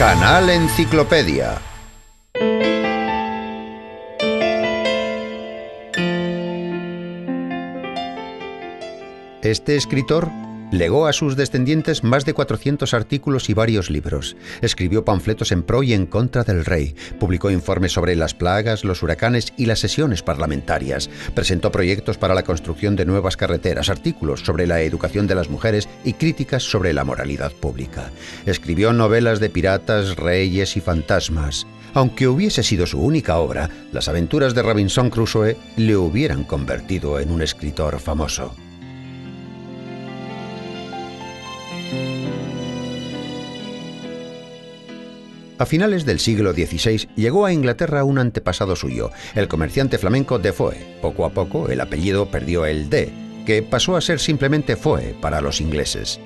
Canal Enciclopedia. Este escritor legó a sus descendientes más de 400 artículos y varios libros. Escribió panfletos en pro y en contra del rey. Publicó informes sobre las plagas, los huracanes y las sesiones parlamentarias. Presentó proyectos para la construcción de nuevas carreteras, artículos sobre la educación de las mujeres y críticas sobre la moralidad pública. Escribió novelas de piratas, reyes y fantasmas. Aunque hubiese sido su única obra, las aventuras de Robinson Crusoe le hubieran convertido en un escritor famoso. A finales del siglo XVI llegó a Inglaterra un antepasado suyo, el comerciante flamenco Defoe. Poco a poco el apellido perdió el D, que pasó a ser simplemente Foe para los ingleses.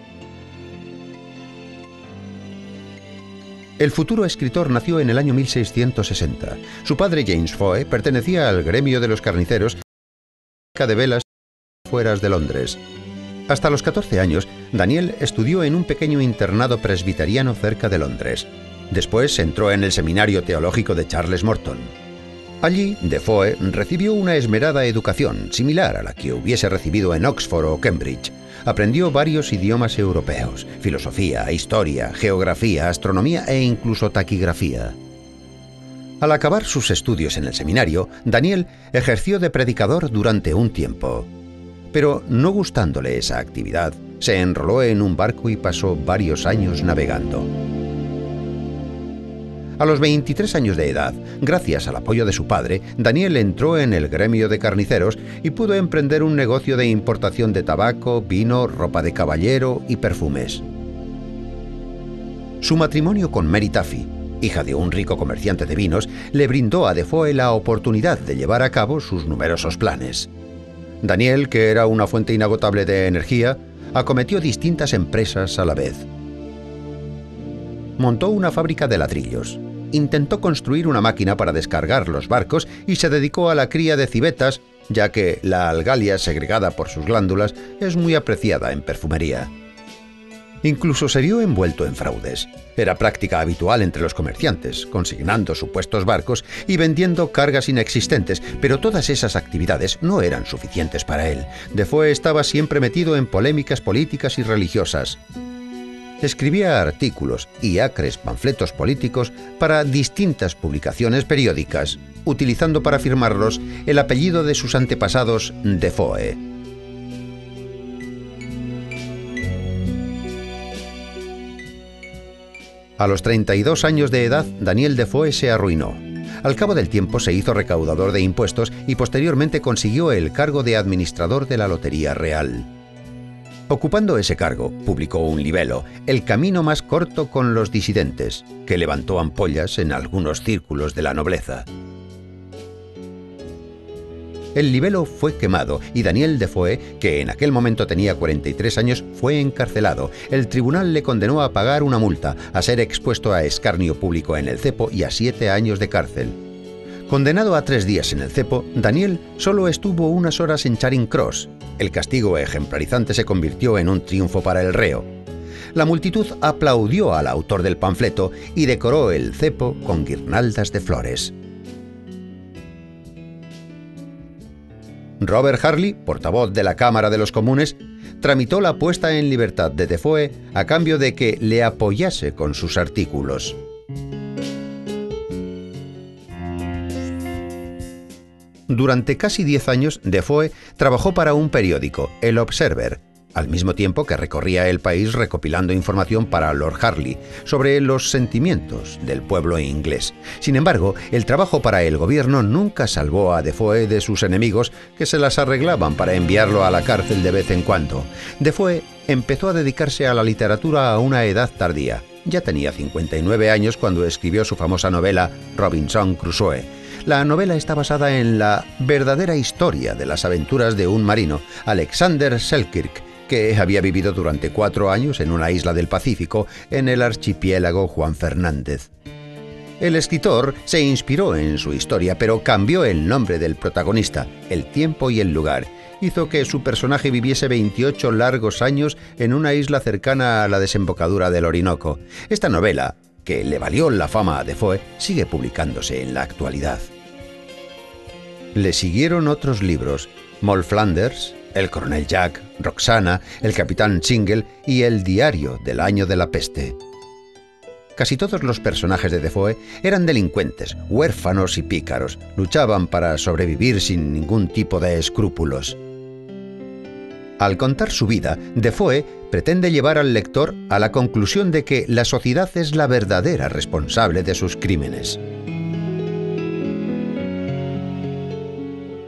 El futuro escritor nació en el año 1660. Su padre James Foe pertenecía al gremio de los carniceros de velas afueras de Londres. Hasta los 14 años, Daniel estudió en un pequeño internado presbiteriano cerca de Londres. Después entró en el seminario teológico de Charles Morton. Allí, Defoe recibió una esmerada educación, similar a la que hubiese recibido en Oxford o Cambridge. Aprendió varios idiomas europeos, filosofía, historia, geografía, astronomía e incluso taquigrafía. Al acabar sus estudios en el seminario, Daniel ejerció de predicador durante un tiempo. Pero no gustándole esa actividad, se enroló en un barco y pasó varios años navegando. A los 23 años de edad, gracias al apoyo de su padre, Daniel entró en el gremio de carniceros y pudo emprender un negocio de importación de tabaco, vino, ropa de caballero y perfumes. Su matrimonio con Mary Taffy, hija de un rico comerciante de vinos, le brindó a Defoe la oportunidad de llevar a cabo sus numerosos planes. Daniel, que era una fuente inagotable de energía, acometió distintas empresas a la vez. Montó una fábrica de ladrillos. Intentó construir una máquina para descargar los barcos y se dedicó a la cría de civetas, ya que la algalia segregada por sus glándulas es muy apreciada en perfumería. Incluso se vio envuelto en fraudes. Era práctica habitual entre los comerciantes, consignando supuestos barcos y vendiendo cargas inexistentes, pero todas esas actividades no eran suficientes para él. Defoe estaba siempre metido en polémicas políticas y religiosas. Escribía artículos y acres panfletos políticos para distintas publicaciones periódicas, utilizando para firmarlos el apellido de sus antepasados Defoe. A los 32 años de edad, Daniel Defoe se arruinó. Al cabo del tiempo se hizo recaudador de impuestos y posteriormente consiguió el cargo de administrador de la Lotería Real. Ocupando ese cargo, publicó un libelo, El camino más corto con los disidentes, que levantó ampollas en algunos círculos de la nobleza. El libelo fue quemado y Daniel Defoe, que en aquel momento tenía 43 años, fue encarcelado. El tribunal le condenó a pagar una multa, a ser expuesto a escarnio público en el cepo y a 7 años de cárcel. Condenado a 3 días en el cepo, Daniel solo estuvo unas horas en Charing Cross. El castigo ejemplarizante se convirtió en un triunfo para el reo. La multitud aplaudió al autor del panfleto y decoró el cepo con guirnaldas de flores. Robert Harley, portavoz de la Cámara de los Comunes, tramitó la puesta en libertad de Defoe a cambio de que le apoyase con sus artículos. Durante casi 10 años, Defoe trabajó para un periódico, el Observer, al mismo tiempo que recorría el país recopilando información para Lord Harley sobre los sentimientos del pueblo inglés. Sin embargo, el trabajo para el gobierno nunca salvó a Defoe de sus enemigos, que se las arreglaban para enviarlo a la cárcel de vez en cuando. Defoe empezó a dedicarse a la literatura a una edad tardía. Ya tenía 59 años cuando escribió su famosa novela Robinson Crusoe. La novela está basada en la verdadera historia de las aventuras de un marino, Alexander Selkirk, que había vivido durante 4 años en una isla del Pacífico en el archipiélago Juan Fernández. El escritor se inspiró en su historia, pero cambió el nombre del protagonista, el tiempo y el lugar. Hizo que su personaje viviese 28 largos años en una isla cercana a la desembocadura del Orinoco. Esta novela, que le valió la fama a Defoe, sigue publicándose en la actualidad. Le siguieron otros libros: Moll Flanders, El coronel Jack, Roxana, El capitán Chingle y El diario del año de la peste. Casi todos los personajes de Defoe eran delincuentes, huérfanos y pícaros. Luchaban para sobrevivir sin ningún tipo de escrúpulos. Al contar su vida, Defoe pretende llevar al lector a la conclusión de que la sociedad es la verdadera responsable de sus crímenes.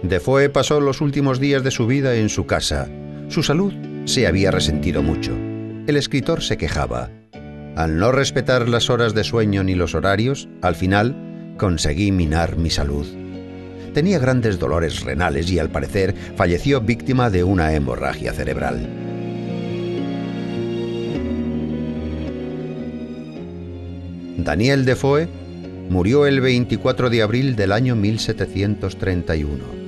Defoe pasó los últimos días de su vida en su casa. Su salud se había resentido mucho. El escritor se quejaba: al no respetar las horas de sueño ni los horarios, al final conseguí minar mi salud. Tenía grandes dolores renales y al parecer falleció víctima de una hemorragia cerebral. Daniel Defoe murió el 24 de abril del año 1731.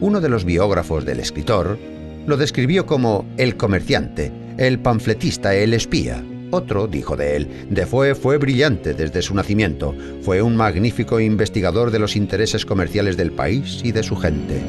Uno de los biógrafos del escritor lo describió como el comerciante, el panfletista, el espía. Otro dijo de él: Defoe fue brillante desde su nacimiento, fue un magnífico investigador de los intereses comerciales del país y de su gente.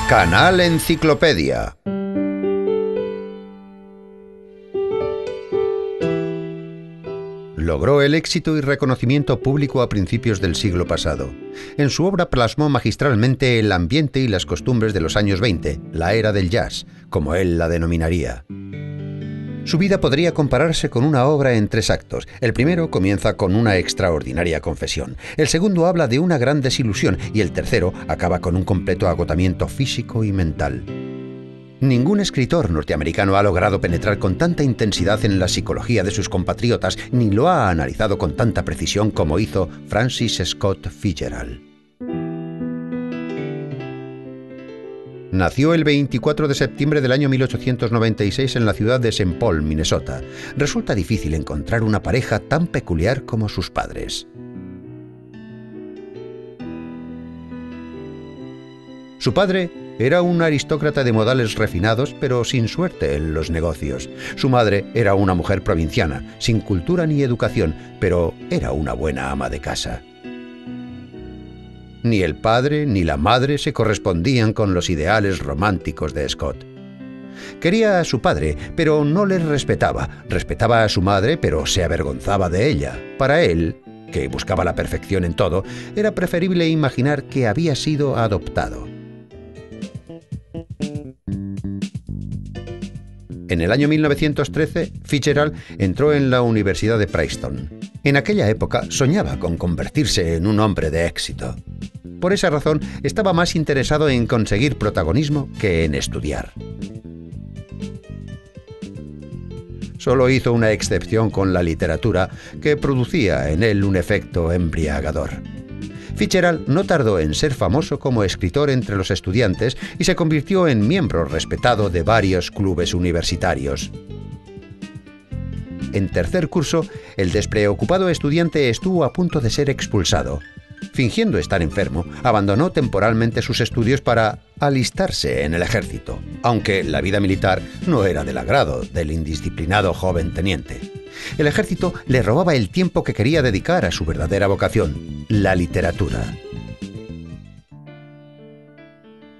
Canal Enciclopedia. Logró el éxito y reconocimiento público a principios del siglo pasado. En su obra plasmó magistralmente el ambiente y las costumbres de los años 20, la era del jazz, como él la denominaría. Su vida podría compararse con una obra en 3 actos. El primero comienza con una extraordinaria confesión, el segundo habla de una gran desilusión y el tercero acaba con un completo agotamiento físico y mental. Ningún escritor norteamericano ha logrado penetrar con tanta intensidad en la psicología de sus compatriotas, ni lo ha analizado con tanta precisión como hizo Francis Scott Fitzgerald. Nació el 24 de septiembre del año 1896 en la ciudad de St. Paul, Minnesota. Resulta difícil encontrar una pareja tan peculiar como sus padres. Su padre era un aristócrata de modales refinados, pero sin suerte en los negocios. Su madre era una mujer provinciana, sin cultura ni educación, pero era una buena ama de casa. Ni el padre ni la madre se correspondían con los ideales románticos de Scott. Quería a su padre, pero no le respetaba. Respetaba a su madre, pero se avergonzaba de ella. Para él, que buscaba la perfección en todo, era preferible imaginar que había sido adoptado. En el año 1913, Fitzgerald entró en la Universidad de Princeton. En aquella época soñaba con convertirse en un hombre de éxito. Por esa razón, estaba más interesado en conseguir protagonismo que en estudiar. Solo hizo una excepción con la literatura, que producía en él un efecto embriagador. Fitzgerald no tardó en ser famoso como escritor entre los estudiantes y se convirtió en miembro respetado de varios clubes universitarios. En tercer curso, el despreocupado estudiante estuvo a punto de ser expulsado. Fingiendo estar enfermo, abandonó temporalmente sus estudios para alistarse en el ejército, aunque la vida militar no era del agrado del indisciplinado joven teniente. El ejército le robaba el tiempo que quería dedicar a su verdadera vocación, la literatura.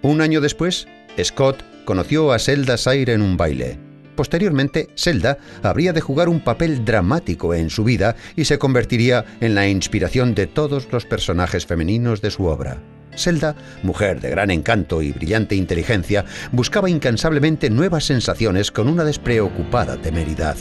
Un año después, Scott conoció a Zelda Sayre en un baile. Posteriormente, Zelda habría de jugar un papel dramático en su vida y se convertiría en la inspiración de todos los personajes femeninos de su obra. Zelda, mujer de gran encanto y brillante inteligencia, buscaba incansablemente nuevas sensaciones con una despreocupada temeridad.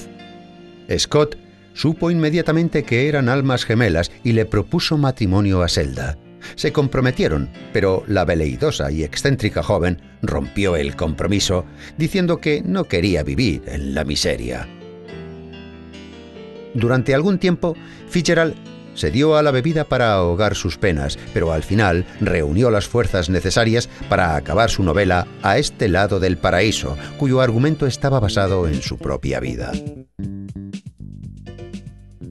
Scott supo inmediatamente que eran almas gemelas y le propuso matrimonio a Zelda. Se comprometieron, pero la veleidosa y excéntrica joven rompió el compromiso, diciendo que no quería vivir en la miseria. Durante algún tiempo, Fitzgerald se dio a la bebida para ahogar sus penas, pero al final reunió las fuerzas necesarias para acabar su novela A este lado del paraíso, cuyo argumento estaba basado en su propia vida.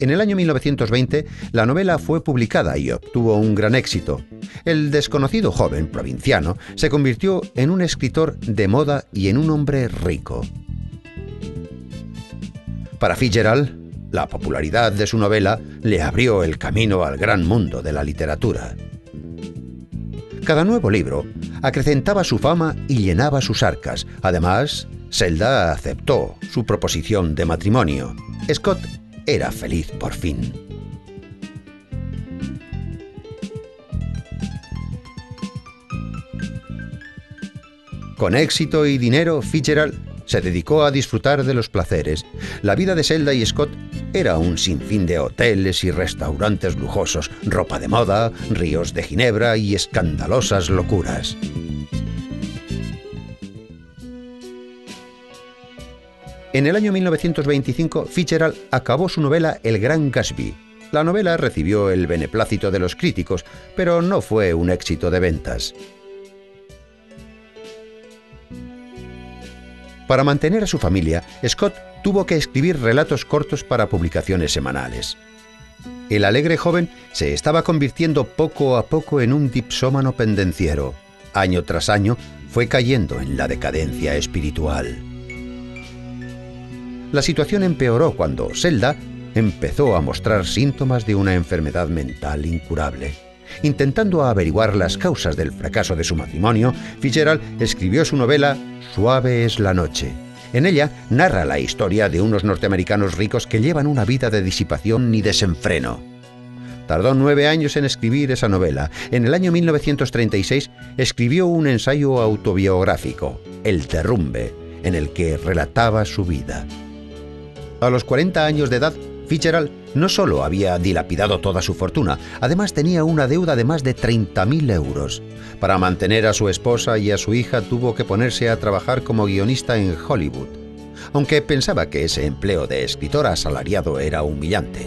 En el año 1920, la novela fue publicada y obtuvo un gran éxito. El desconocido joven provinciano se convirtió en un escritor de moda y en un hombre rico. Para Fitzgerald, la popularidad de su novela le abrió el camino al gran mundo de la literatura. Cada nuevo libro acrecentaba su fama y llenaba sus arcas. Además, Zelda aceptó su proposición de matrimonio. Scott era feliz por fin. Con éxito y dinero, Fitzgerald se dedicó a disfrutar de los placeres. La vida de Zelda y Scott era un sinfín de hoteles y restaurantes lujosos, ropa de moda, ríos de ginebra y escandalosas locuras. En el año 1925, Fitzgerald acabó su novela El Gran Gatsby. La novela recibió el beneplácito de los críticos, pero no fue un éxito de ventas. Para mantener a su familia, Scott tuvo que escribir relatos cortos para publicaciones semanales. El alegre joven se estaba convirtiendo poco a poco en un dipsómano pendenciero. Año tras año fue cayendo en la decadencia espiritual. La situación empeoró cuando Zelda empezó a mostrar síntomas de una enfermedad mental incurable. Intentando averiguar las causas del fracaso de su matrimonio, Fitzgerald escribió su novela Suave es la noche. En ella narra la historia de unos norteamericanos ricos que llevan una vida de disipación y desenfreno. Tardó 9 años en escribir esa novela. En el año 1936 escribió un ensayo autobiográfico, El derrumbe, en el que relataba su vida. A los 40 años de edad, Fitzgerald no solo había dilapidado toda su fortuna, además tenía una deuda de más de 30.000 euros. Para mantener a su esposa y a su hija tuvo que ponerse a trabajar como guionista en Hollywood, aunque pensaba que ese empleo de escritor asalariado era humillante.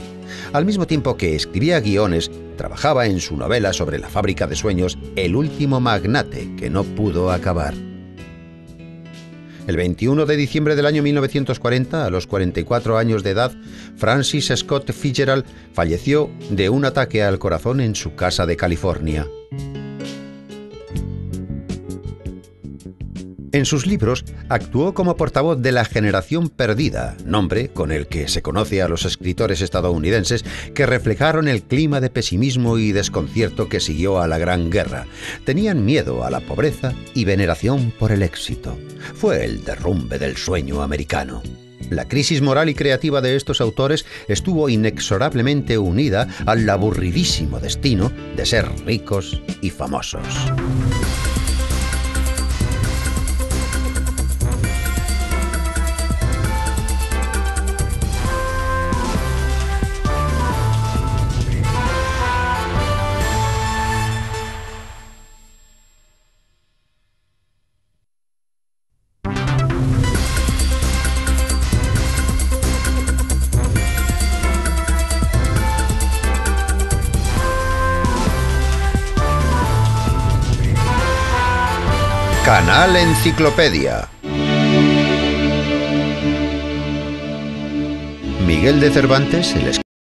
Al mismo tiempo que escribía guiones, trabajaba en su novela sobre la fábrica de sueños El último magnate, que no pudo acabar. El 21 de diciembre del año 1940, a los 44 años de edad, Francis Scott Fitzgerald falleció de un ataque al corazón en su casa de California. En sus libros actuó como portavoz de la Generación Perdida, nombre con el que se conoce a los escritores estadounidenses que reflejaron el clima de pesimismo y desconcierto que siguió a la Gran Guerra. Tenían miedo a la pobreza y veneración por el éxito. Fue el derrumbe del sueño americano. La crisis moral y creativa de estos autores estuvo inexorablemente unida al aburridísimo destino de ser ricos y famosos. Canal Enciclopedia. Miguel de Cervantes, el